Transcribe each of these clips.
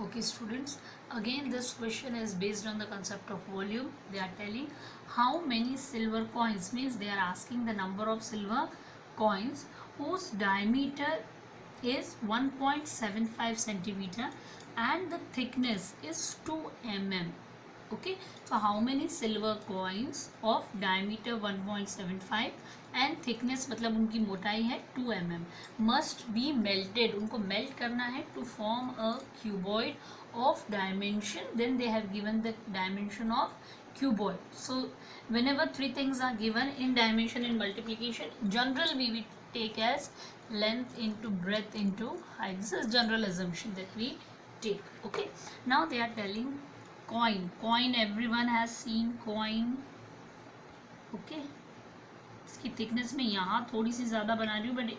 Okay, students, again this question is based on the concept of volume. They are telling how many silver coins, means they are asking the number of silver coins whose diameter is 1.75 centimeter and the thickness is 2 mm. Okay, so how many silver coins of diameter 1.75 and thickness मतलब उनकी मोटाई है 2 mm must be melted, उनको melt करना है to form a cuboid of dimension, then they have given the dimension of cuboid. So whenever three things are given in dimension in multiplication, general we will take as length into breadth into height. This is general assumption that we take. Okay, now they are telling coin, everyone has seen coin. Okay, इसकी thickness में यहाँ थोड़ी सी ज़्यादा बना रही हूँ, but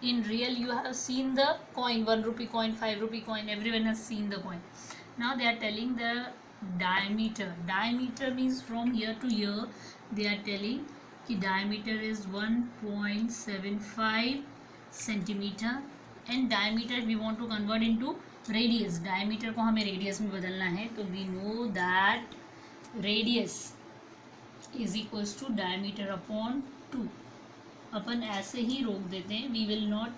in real you have seen the coin, 1 rupee coin, 5 rupee coin, everyone has seen the coin. Now they are telling the diameter means from here to here they are telling कि diameter is 1.75 centimeter and diameter we want to convert into radius. diameter को हमें radius में बदलना है, तो we know that radius is equals to diameter upon 2. अपन ऐसे ही रोक देते हैं, we will not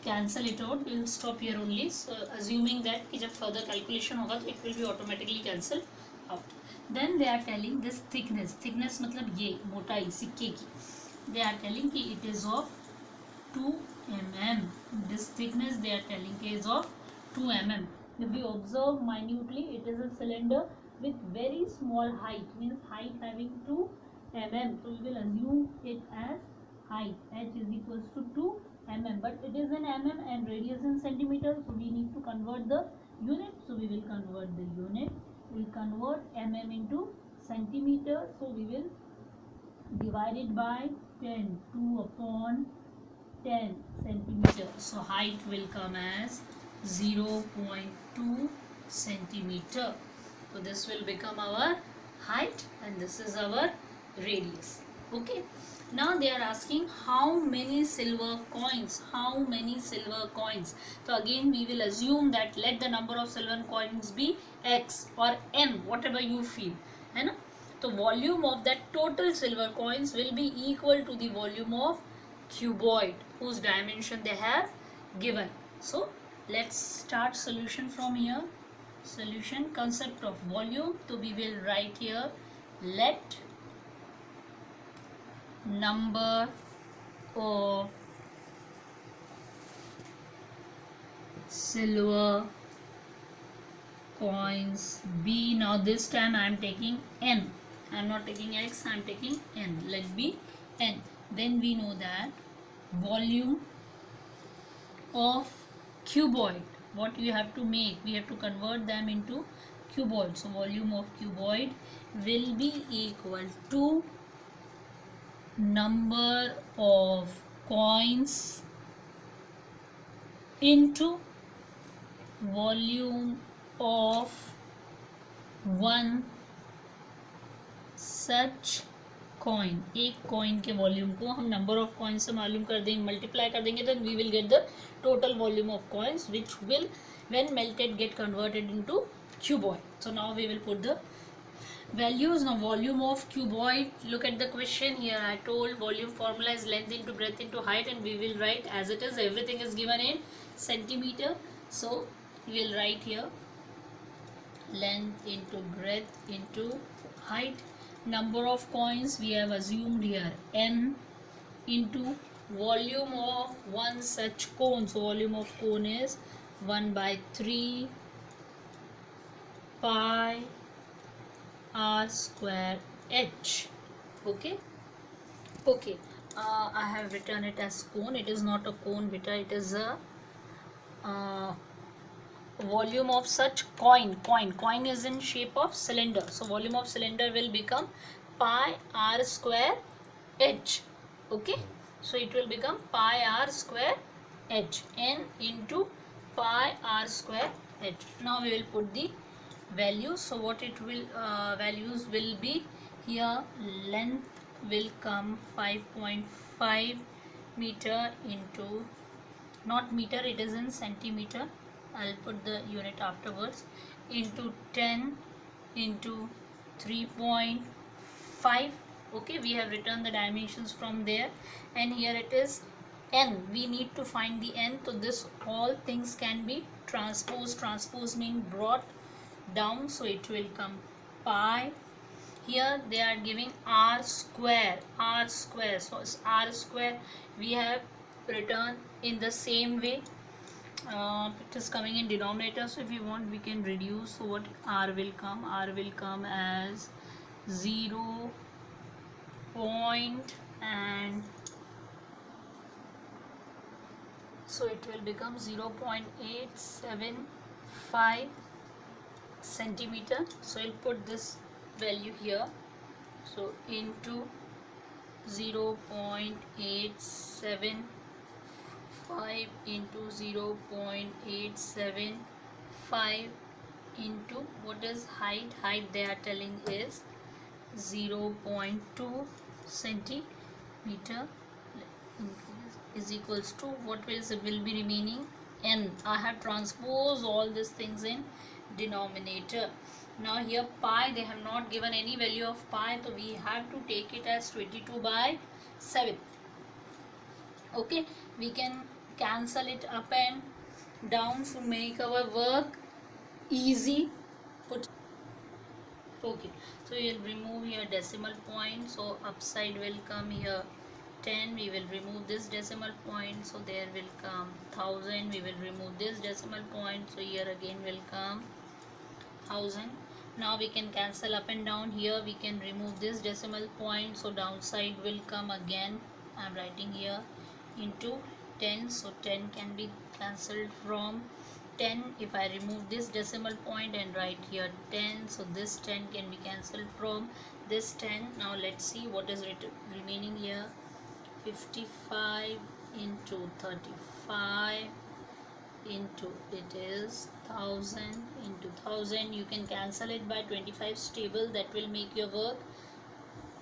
cancel it out, we will stop here only. So assuming that कि जब further calculation होगा तो it will be automatically cancelled out. Then they are telling this thickness मतलब ये मोटाई सिक्के की, they are telling कि it is of 2 mm. This thickness they are telling is of 2 mm. If we observe minutely, it is a cylinder with very small height, means height having 2 mm. So we will assume it as height, h is equals to 2 mm, but it is in mm and radius in centimeters, so we need to convert the unit. So we will convert the unit, we will convert mm into centimeter, so we will divide it by 10, 2 upon 10 centimeter, so height will come as 0.2 centimeter. So this will become our height and this is our radius. Okay, now they are asking how many silver coins. So again we will assume that let the number of silver coins be x or m, whatever you feel, है ना. तो volume of that total silver coins will be equal to the volume of cuboid whose dimension they have given. So let's start solution from here. Solution, concept of volume, so we will write here let number of silver coins be, now this time I am taking n, I am not taking x, I am taking n, let be n. Then we know that volume of cuboid, what you have to make, we have to convert them into cuboid. So volume of cuboid will be equal to number of coins into volume of one such coin. एक coin के volume को हम number of coins से मालूम कर देंगे, multiply कर देंगे, then we will get the total volume of coins which will when melted get converted into cuboid. So now we will put the values. Now volume of cuboid, look at the question here. I told volume formula is length into breadth into height, and we will write as it is, everything is given in centimeter. So we will write here length into breadth into height. Number of coins we have assumed here n into volume of one such cone. So volume of cone is 1/3 pi r square h. Okay, okay, I have written it as cone. It is not a cone beta, it is a volume of such coin is in shape of cylinder, so volume of cylinder will become pi r square h. Okay, so it will become pi r square h, n into pi r square h. Now we will put the values. So what it will values will be here, length will come 5.5 meter into, not meter, it is in centimeter, I'll put the unit afterwards, into 10 into 3.5. okay, we have written the dimensions from there, and here it is n. We need to find the n, so this all things can be transposed. Transpose mean brought down, so it will come pi. Here they are giving r square, so it's r square. We have written in the same way. It is coming in denominator, so if you want we can reduce. So what r will come as 0 point, and so it will become 0.875 centimeter. So I'll put this value here, so into 0.875 into 0.875 into what is height they are telling is 0.2 centimeter, is equals to what will be remaining n. I have transposed all these things in denominator. Now here pi, they have not given any value of pi, so we have to take it as 22/7. okay, we can cancel it up and down to make our work easy. Okay, so we will remove here decimal point, so upside will come here 10. We will remove this decimal point, so there will come 1000. We will remove this decimal point, so here again will come 1000. Now we can cancel up and down. Here we can remove this decimal point, so downside will come again. I am writing here into 10, so 10 can be cancelled from 10. If I remove this decimal point and write here 10, so this 10 can be cancelled from this 10. Now let's see what is remaining here. 55 into 35 into it is 1000 into 1000. You can cancel it by 25 stable, that will make your work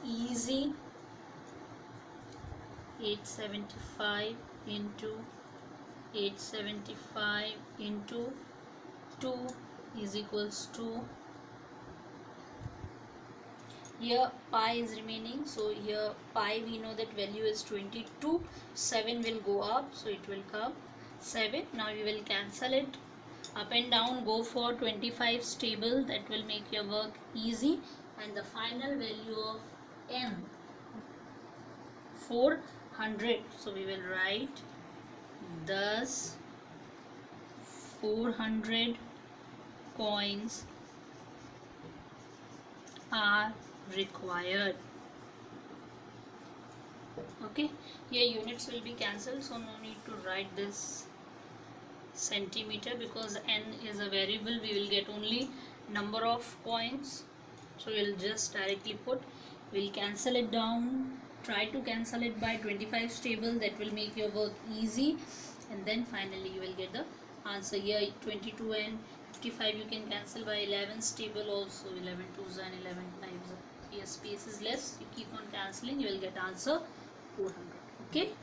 easy. 875 into 875 into 2 is equals to, here pi is remaining, so here pi we know that value is 22. 7 will go up, so it will come 7. Now we will cancel it up and down, go for 25 stable, that will make your work easy. And the final value of n, 400. So we will write thus 400 coins are required. Okay, here units will be cancelled, so no need to write this centimeter because n is a variable. We will get only number of coins, so we'll just directly put, we'll cancel it down, try to cancel it by 25 stable, that will make your work easy. And then finally you will get the answer. Here 22 and 55 you can cancel by 11 stable also. 11 2s and 11 5s. Here space is less, you keep on cancelling, you will get answer 400. Okay.